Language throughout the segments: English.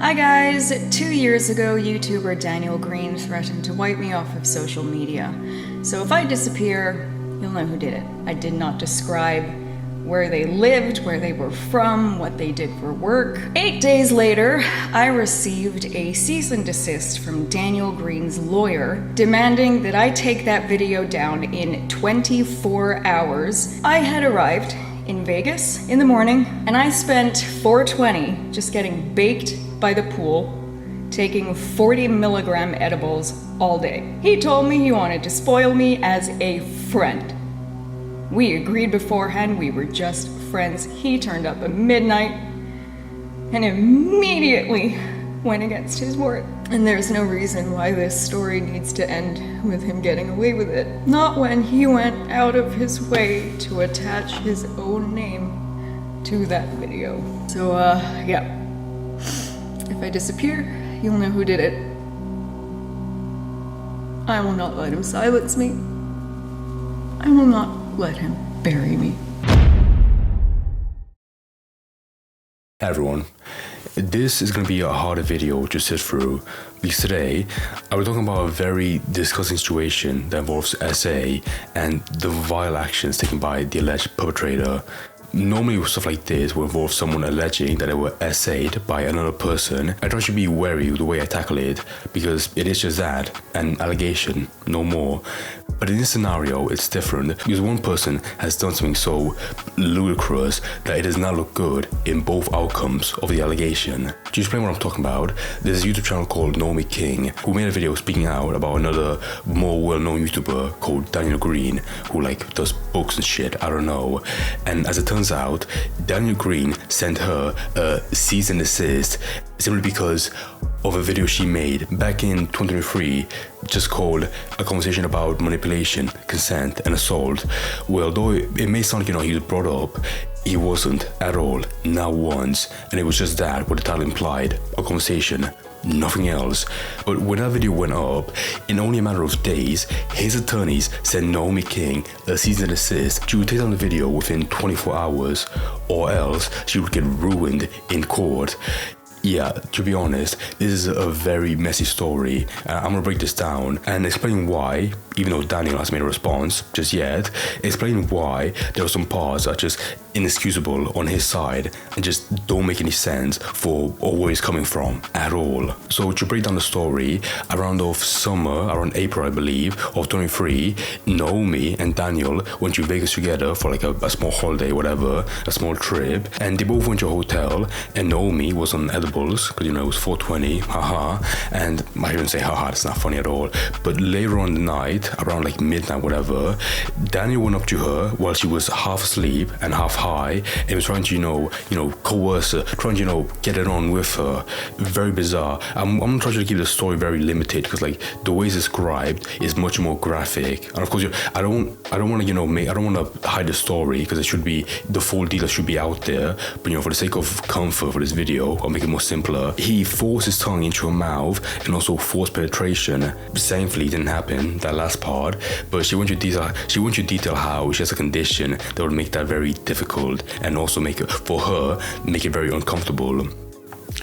Hi guys! 2 years ago, YouTuber Daniel Greene threatened to wipe me off of social media. So if I disappear, you'll know who did it. I did not describe where they lived, where they were from, what they did for work. 8 days later, I received a cease and desist from Daniel Greene's lawyer, demanding that I take that video down in 24 hours. I had arrived in Vegas in the morning, and I spent 420 just getting baked by the pool, taking 40 milligram edibles all day. He told me he wanted to spoil me as a friend. We agreed beforehand, we were just friends. He turned up at midnight and immediately went against his word. And there's no reason why this story needs to end with him getting away with it. Not when he went out of his way to attach his own name to that video. So, yeah. If I disappear, you'll know who did it. I will not let him silence me. I will not let him bury me. Hey everyone, this is going to be a harder video to sit through because today I was talking about a very disgusting situation that involves SA and the vile actions taken by the alleged perpetrator. Normally stuff like this will involve someone alleging that they were SA'd by another person. I try to be wary of the way I tackle it because it is just that, an allegation, no more. But in this scenario, it's different because one person has done something so ludicrous that it does not look good in both outcomes of the allegation. To explain what I'm talking about, there's a YouTube channel called Naomi King who made a video speaking out about another more well-known YouTuber called Daniel Greene who does books and shit, I don't know. And as it turns out, Daniel Greene sent her a cease and desist simply because of a video she made back in 2023 just called A Conversation About Manipulation, Consent and Assault. Well, though it may sound like, he was brought up, he wasn't at all, not once, and it was just that what the title implied, a conversation, nothing else. But when that video went up, in only a matter of days, his attorneys sent Naomi King a cease and desist. She would take down the video within 24 hours, or else she would get ruined in court. Yeah, to be honest, this is a very messy story. I'm gonna break this down and explain why, even though Daniel hasn't made a response just yet, explain why there are some parts that are just inexcusable on his side and just don't make any sense for where he's coming from at all. So to break down the story, around around April I believe, of 23, Naomi and Daniel went to Vegas together for a small holiday, whatever, a small trip, and they both went to a hotel and Naomi was on edibles because it was 420, haha, and I shouldn't say haha, it's not funny at all, but later on the night, around midnight, whatever, Daniel went up to her while she was half asleep and half high and was trying to, coerce her, trying to, get it on with her. Very bizarre. I'm gonna try to keep the story very limited because the way it's described is much more graphic. And of course, I don't want to, I don't want to hide the story because it should be, the full details should be out there. But for the sake of comfort for this video, I'll make it more simpler. He forced his tongue into her mouth and also forced penetration. Thankfully, it didn't happen, that last part, but she went to detail how she has a condition that would make that very difficult and also make it very uncomfortable.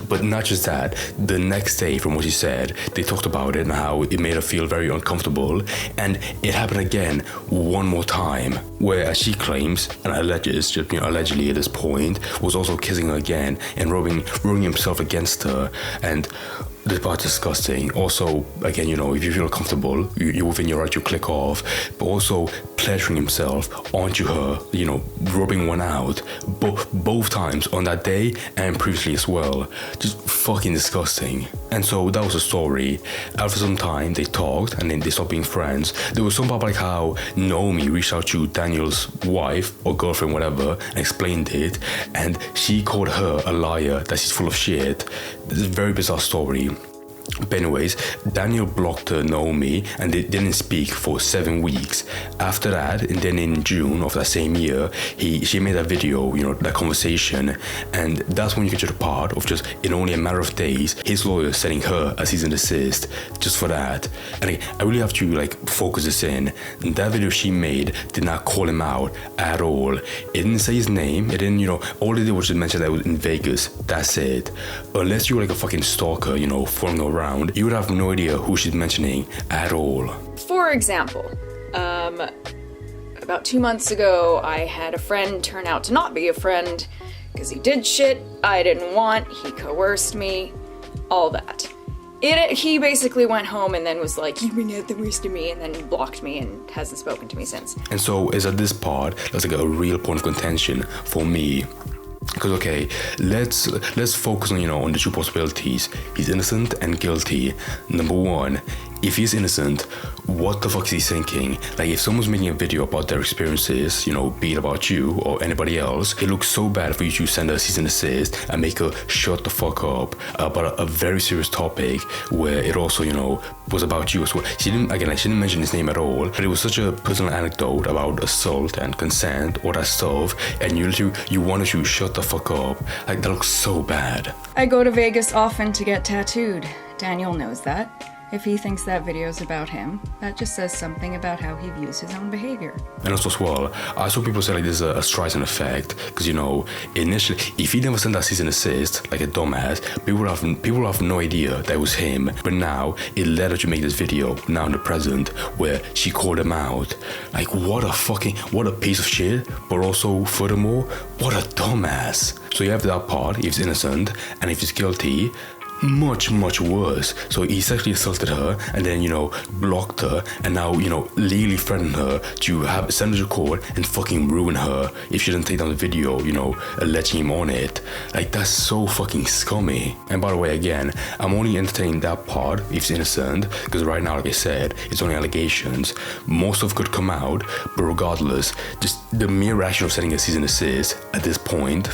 But not just that, the next day, from what she said, they talked about it and how it made her feel very uncomfortable, and it happened again one more time, where, as she claims and alleges, allegedly at this point, was also kissing her again and rubbing himself against her. And this part is disgusting. Also, again, if you feel comfortable, you're within your right to click off, but also pleasuring himself onto her, rubbing one out, both times on that day and previously as well. Just fucking disgusting. And so that was the story. After some time, they talked and then they stopped being friends. There was some part how Naomi reached out to Daniel's wife or girlfriend, whatever, and explained it, and she called her a liar, that she's full of shit. This is a very bizarre story. But anyways, Daniel blocked Naomi and they didn't speak for 7 weeks. After that, and then in June of that same year, she made that video, that conversation, and that's when you get to the part of just in only a matter of days, his lawyer sending her a cease and desist just for that. And I really have to focus this in. That video she made did not call him out at all. It didn't say his name. It didn't, all it did was just mention that it was in Vegas. That's it. Unless you were a fucking stalker, following around, you would have no idea who she's mentioning at all. For example, about 2 months ago, I had a friend turn out to not be a friend because he did shit I didn't want, he coerced me, all that. He basically went home and then was like, "You bring out the worst of me," and then blocked me and hasn't spoken to me since. And so it's at this part that's a real point of contention for me. Because okay, let's focus on the two possibilities. He's innocent and guilty. Number one, if he's innocent, what the fuck is he thinking? If someone's making a video about their experiences, be it about you or anybody else, it looks so bad for you to send her a cease and desist and make her shut the fuck up about a very serious topic where it also, was about you as well. She didn't mention his name at all, but it was such a personal anecdote about assault and consent, all that stuff, and you wanted to shut the fuck up. That looks so bad. I go to Vegas often to get tattooed. Daniel knows that. If he thinks that video's about him, that just says something about how he views his own behavior. And also as well, I saw people say there's a Streisand effect, because initially, if he never sent that cease and desist, like a dumbass, people have no idea that it was him. But now, it led her to make this video, now in the present, where she called him out. What a piece of shit, but also, furthermore, what a dumbass. So you have that part, if he's innocent, and if he's guilty, much worse. So he sexually assaulted her and then blocked her and now legally threatened her to send her to court and fucking ruin her if she doesn't take down the video, alleging him on it. That's so fucking scummy. And by the way, again, I'm only entertaining that part if it's innocent, because right now, like I said, it's only allegations. Most of it could come out, but regardless, just the mere action of sending a cease and desist at this point,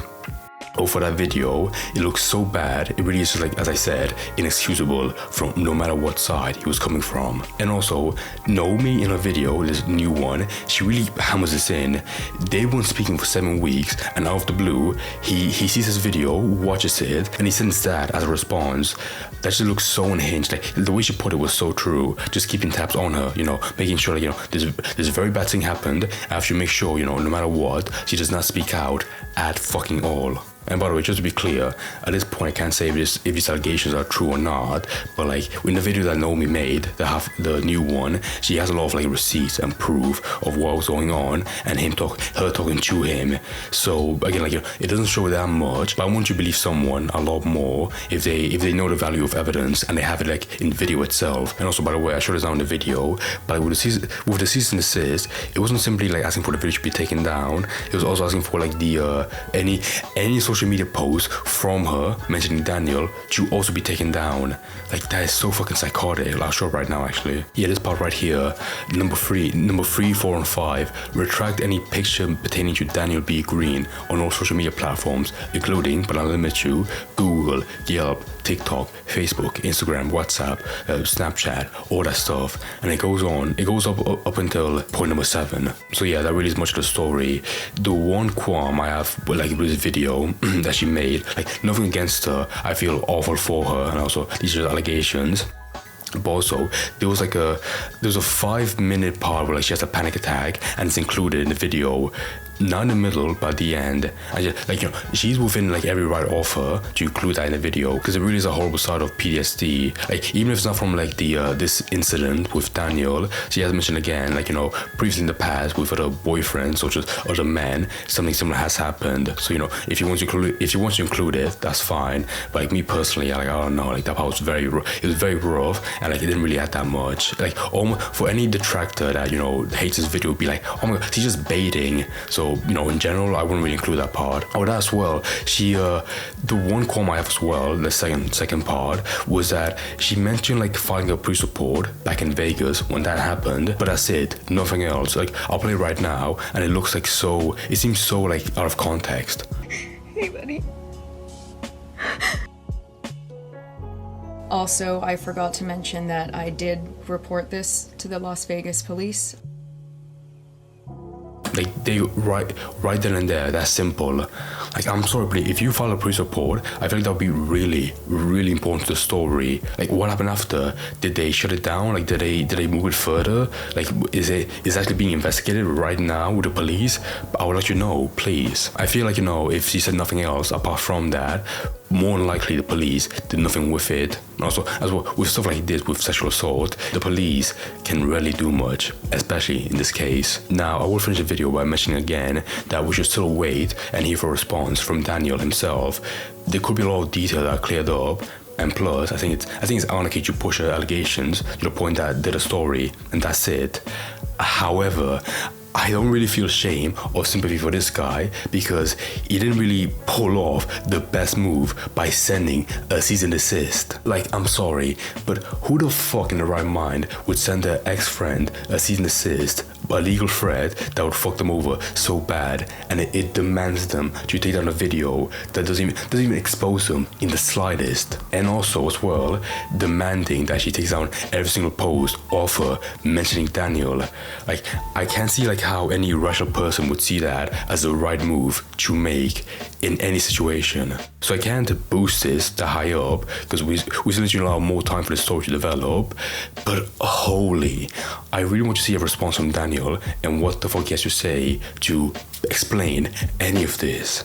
for that video, it looks so bad. It really is just as I said, inexcusable from no matter what side he was coming from. And also, Naomi in her video, this new one, she really hammers this in. They weren't speaking for 7 weeks, and out of the blue, he sees this video, watches it, and he sends that as a response. That just looks so unhinged. The way she put it was so true. Just keeping tabs on her, making sure this very bad thing happened. After you make sure, no matter what, she does not speak out at fucking all. And by the way, just to be clear, at this point I can't say if these allegations are true or not, but in the video that Naomi made, the new one, she has a lot of receipts and proof of what was going on and her talking to him. So again, it doesn't show that much, but I want you to believe someone a lot more if they know the value of evidence and they have it in video itself. And also, by the way, I showed this down in the video, but with the cease and desist, it wasn't simply asking for the video to be taken down. It was also asking for any social media post from her mentioning Daniel to also be taken down. That is so fucking psychotic. I'll show it right now actually. Yeah, this part right here, number 3, 4 and 5, retract any picture pertaining to Daniel B. Greene on all social media platforms, including, but not limited to, Google, Yelp, TikTok, Facebook, Instagram, WhatsApp, Snapchat, all that stuff. And it goes up until point number 7. So yeah, that really is much of the story. The one qualm I have with this video that she made, nothing against her, I feel awful for her, and also these are allegations. But also, there was a 5-minute part where she has a panic attack, and it's included in the video. Not in the middle, but at the end. I just, she's within every right of her to include that in the video, because it really is a horrible side of PTSD. Even if it's not from this incident with Daniel, she has mentioned again, previously in the past with other boyfriends or just other men, something similar has happened. So if you want to include it, that's fine. But me personally, I don't know, that part was very rough, and it didn't really add that much. For any detractor that hates this video, would be oh my god, she's just baiting. So in general, I wouldn't really include that part. Oh, that as well. She, the one qualm I have as well, the second part, was that she mentioned filing a police report back in Vegas when that happened, but that's it, nothing else. I'll play it right now, and it looks it seems so out of context. Hey, buddy. Also, I forgot to mention that I did report this to the Las Vegas police. Like, they right then and there, that's simple. Like, I'm sorry, but if you file a police report, I feel like that would be really, really important to the story. Like, what happened after? Did they shut it down? Like, did they move it further? Like, is it actually being investigated right now with the police? I would let you know, please. I feel like, if she said nothing else apart from that, more than likely the police did nothing with it. Also, as well, with stuff like this, with sexual assault, the police can rarely do much, especially in this case. Now, I will finish the video by mentioning again that we should still wait and hear for a response from Daniel himself. There could be a lot of detail that are cleared up, and plus, I think it's unlucky to push her allegations to the point that they're the story, and that's it. However, I don't really feel shame or sympathy for this guy because he didn't really pull off the best move by sending a cease and desist. Like, I'm sorry, but who the fuck in the right mind would send their ex-friend a cease and desist, a legal threat that would fuck them over so bad, and it demands them to take down a video that doesn't even expose them in the slightest. And also as well, demanding that she takes down every single post of her mentioning Daniel. Like, I can't see like how any rational person would see that as the right move to make in any situation. So I can't boost this that high up because we still need to allow more time for the story to develop. But holy, I really want to see a response from Daniel and what the fuck he has to say to explain any of this.